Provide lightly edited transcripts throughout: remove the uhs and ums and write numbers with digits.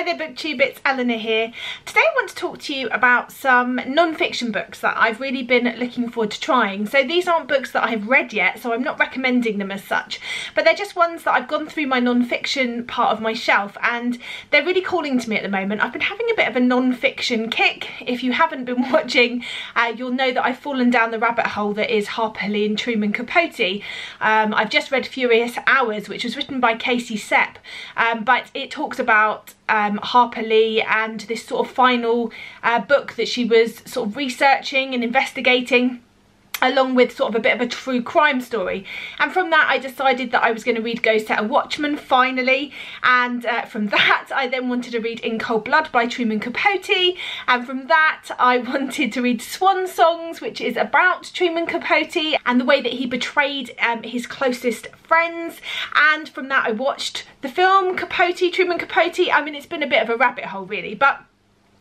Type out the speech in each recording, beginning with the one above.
there BookTube, it's Eleanor here. Today I want to talk to you about some non-fiction books that I've really been looking forward to trying. So these aren't books that I've read yet, so I'm not recommending them as such, but they're just ones that I've gone through my non-fiction part of my shelf and they're really calling to me at the moment. I've been having a bit of a non-fiction kick. If you haven't been watching, you'll know that I've fallen down the rabbit hole that is Harper Lee and Truman Capote. I've just read Furious Hours, which was written by Casey Sepp, but it talks about Harper Lee and this sort of final book that she was sort of researching and investigating, along with sort of a bit of a true crime story. And from that I decided that I was going to read Go Set a Watchman finally, and from that I then wanted to read In Cold Blood by Truman Capote, and from that I wanted to read Swan Songs, which is about Truman Capote and the way that he betrayed his closest friends, and from that I watched the film Truman Capote. I mean, it's been a bit of a rabbit hole really, but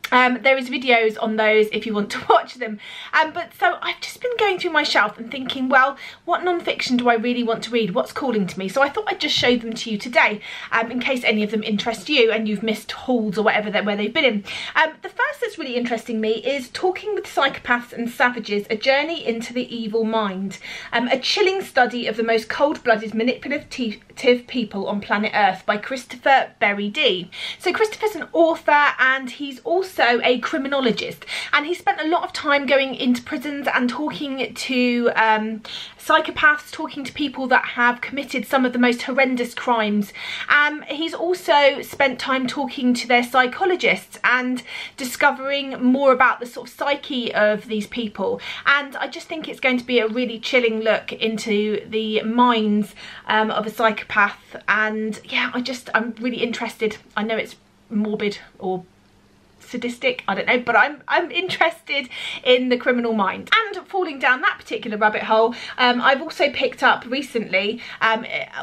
there is videos on those if you want to watch them. But so I've just been going through my shelf and thinking, well, what non-fiction do I really want to read? What's calling to me? So I thought I'd just show them to you today, in case any of them interest you and you've missed hauls or whatever where they've been in. The first that's really interesting me is Talking with Psychopaths and Savages, A Journey into the Evil Mind. A chilling study of the most cold-blooded, manipulative people on planet Earth by Christopher Berry D. So Christopher's an author and he's also a criminologist, and he spent a lot of time going into prisons and talking to psychopaths, talking to people that have committed some of the most horrendous crimes. He's also spent time talking to their psychologists and discovering more about the sort of psyche of these people, and I just think it's going to be a really chilling look into the minds of a psychopath. And yeah, I'm really interested. I know it's morbid or sadistic, I don't know, but I'm interested in the criminal mind. And falling down that particular rabbit hole, I've also picked up recently,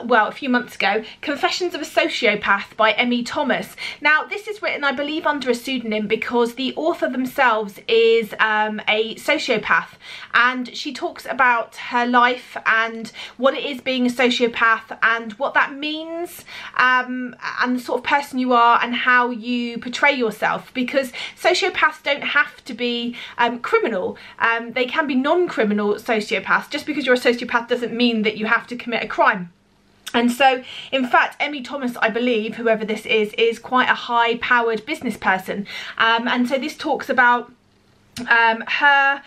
well, a few months ago, Confessions of a Sociopath by Emmy Thomas. Now this is written, I believe, under a pseudonym because the author themselves is a sociopath, and she talks about her life and what it is being a sociopath and what that means, and the sort of person you are and how you portray yourself, because sociopaths don't have to be criminal. They can be non-criminal sociopaths. Just because you're a sociopath doesn't mean that you have to commit a crime. And so, in fact, Emmy Thomas, I believe, whoever this is quite a high-powered business person. And so this talks about her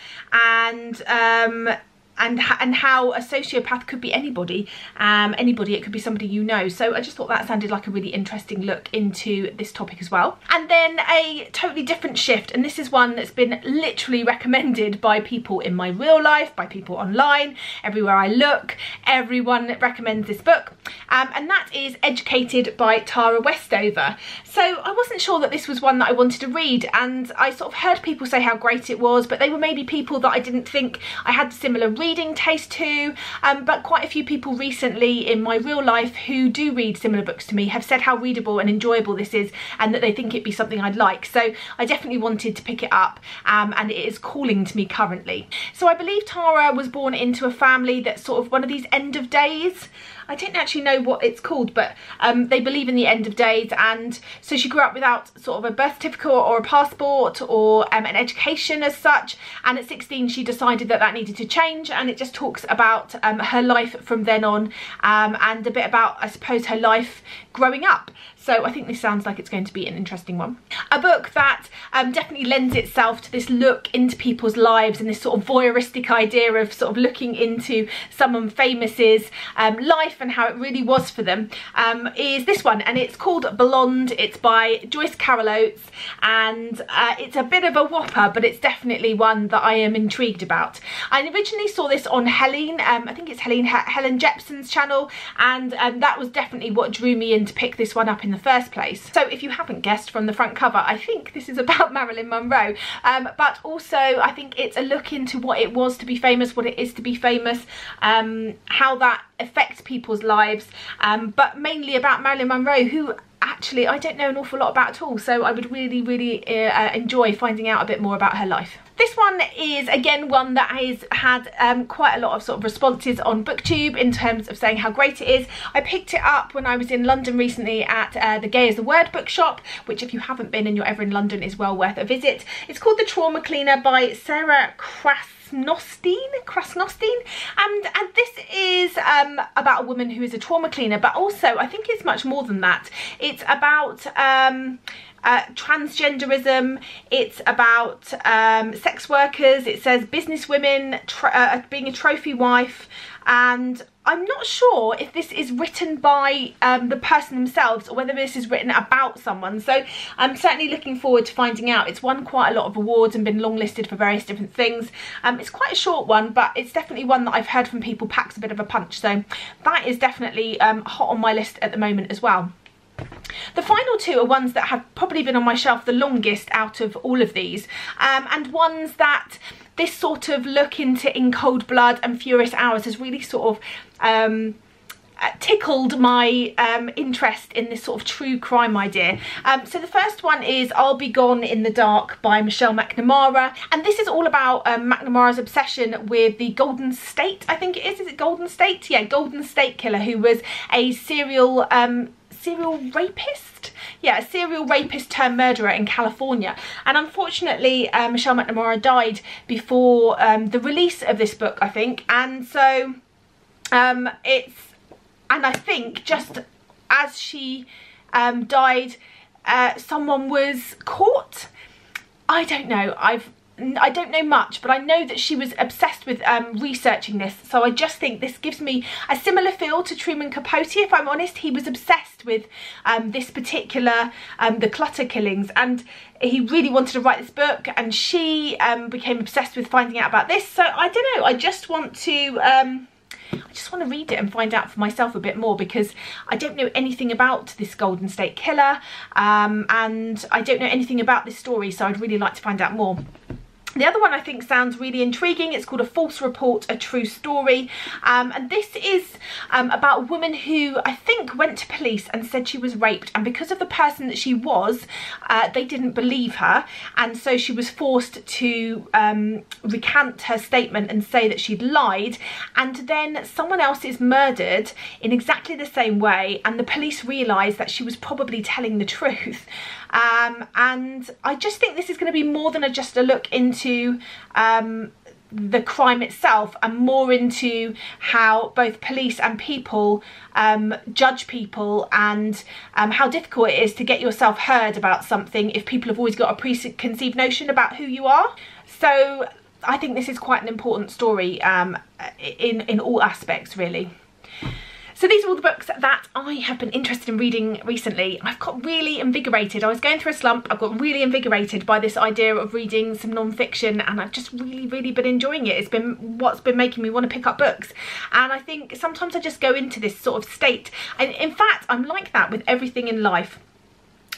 and how a sociopath could be anybody. It could be somebody you know. So I just thought that sounded like a really interesting look into this topic as well. And then a totally different shift, and this is one that's been literally recommended by people in my real life, by people online, everywhere I look, everyone recommends this book, and that is Educated by Tara Westover. So I wasn't sure that this was one that I wanted to read, and I sort of heard people say how great it was, but they were maybe people that I didn't think I had similar reading taste to, but quite a few people recently in my real life who do read similar books to me have said how readable and enjoyable this is, and that they think it'd be something I'd like. So I definitely wanted to pick it up, and it is calling to me currently. So I believe Tara was born into a family that's sort of one of these end of days. I don't actually know what it's called, but they believe in the end of days, and so she grew up without sort of a birth certificate or a passport or an education as such, and at 16 she decided that needed to change, and it just talks about her life from then on, and a bit about, I suppose, her life growing up. So I think this sounds like it's going to be an interesting one. A book that definitely lends itself to this look into people's lives and this sort of voyeuristic idea of sort of looking into someone famous's life and how it really was for them, is this one, and it's called Blonde. It's by Joyce Carol Oates, and it's a bit of a whopper, but it's definitely one that I am intrigued about. I originally saw this on Helen, I think it's Helen Jepson's channel, and that was definitely what drew me in to pick this one up in the first place. So if you haven't guessed from the front cover, I think this is about Marilyn Monroe, but also I think it's a look into what it was to be famous, what it is to be famous, how that affects people's lives, but mainly about Marilyn Monroe, who actually I don't know an awful lot about at all, so I would really enjoy finding out a bit more about her life. This one is again one that has had quite a lot of sort of responses on BookTube in terms of saying how great it is. I picked it up when I was in London recently at the Gay as the Word bookshop, which if you haven't been and you're ever in London is well worth a visit. It's called The Trauma Cleaner by Sarah Krasnostein, and this is about a woman who is a trauma cleaner, but also I think it's much more than that. It's about transgenderism, it's about sex workers, it says business women, being a trophy wife, and I'm not sure if this is written by the person themselves or whether this is written about someone, so I'm certainly looking forward to finding out. It's won quite a lot of awards and been longlisted for various different things. It's quite a short one, but it's definitely one that I've heard from people packs a bit of a punch, so that is definitely hot on my list at the moment as well. The final two are ones that have probably been on my shelf the longest out of all of these, and ones that this sort of look into In Cold Blood and Furious Hours has really sort of tickled my interest in this sort of true crime idea. So the first one is I'll Be Gone in the Dark by Michelle McNamara, and this is all about McNamara's obsession with the Golden State, I think it is it Golden State? Yeah, Golden State killer, who was a serial rapist? Yeah, a serial rapist turned murderer in California, and unfortunately Michelle McNamara died before the release of this book, I think, and so and I think just as she died, someone was caught. I don't know, I don't know much, but I know that she was obsessed with researching this, so I just think this gives me a similar feel to Truman Capote, if I'm honest. He was obsessed with this particular, the Clutter killings, and he really wanted to write this book, and she became obsessed with finding out about this, so I don't know, I just want to read it and find out for myself a bit more, because I don't know anything about this Golden State Killer, and I don't know anything about this story, so I'd really like to find out more. The other one I think sounds really intriguing. It's called A False Report, A True Story, and this is about a woman who I think went to police and said she was raped, and because of the person that she was, they didn't believe her, and so she was forced to recant her statement and say that she'd lied, and then someone else is murdered in exactly the same way, and the police realised that she was probably telling the truth. And I just think this is going to be more than just a look into the crime itself, and more into how both police and people judge people, and how difficult it is to get yourself heard about something if people have always got a preconceived notion about who you are. So I think this is quite an important story in all aspects, really. So these are all the books that I have been interested in reading recently. I've got really invigorated. I was going through a slump. I've got really invigorated by this idea of reading some non-fiction, and I've just really been enjoying it. It's been what's been making me want to pick up books. And I think sometimes I just go into this sort of state. And in fact, I'm like that with everything in life.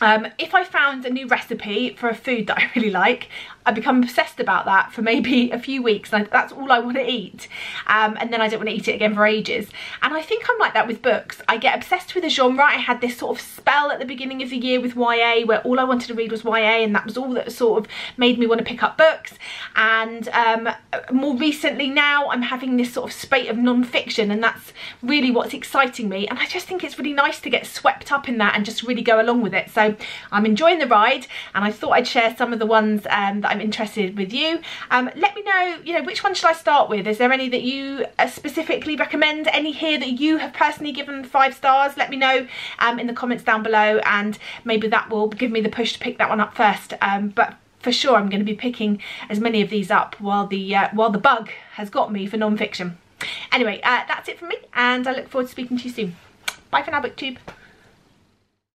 If I found a new recipe for a food that I really like, I become obsessed about that for maybe a few weeks, and that's all I want to eat, and then I don't want to eat it again for ages. And I think I'm like that with books. I get obsessed with a genre. I had this sort of spell at the beginning of the year with YA, where all I wanted to read was YA, and that was all that sort of made me want to pick up books. And more recently now, I'm having this sort of spate of non-fiction, and that's really what's exciting me, and I just think it's really nice to get swept up in that and just really go along with it. So I'm enjoying the ride, and I thought I'd share some of the ones that I'm interested with you. Let me know, which one should I start with? Is there any that you specifically recommend? Any here that you have personally given 5 stars? Let me know in the comments down below, and maybe that will give me the push to pick that one up first. But for sure I'm going to be picking as many of these up while the bug has got me for non-fiction. Anyway, that's it from me, and I look forward to speaking to you soon. Bye for now, BookTube.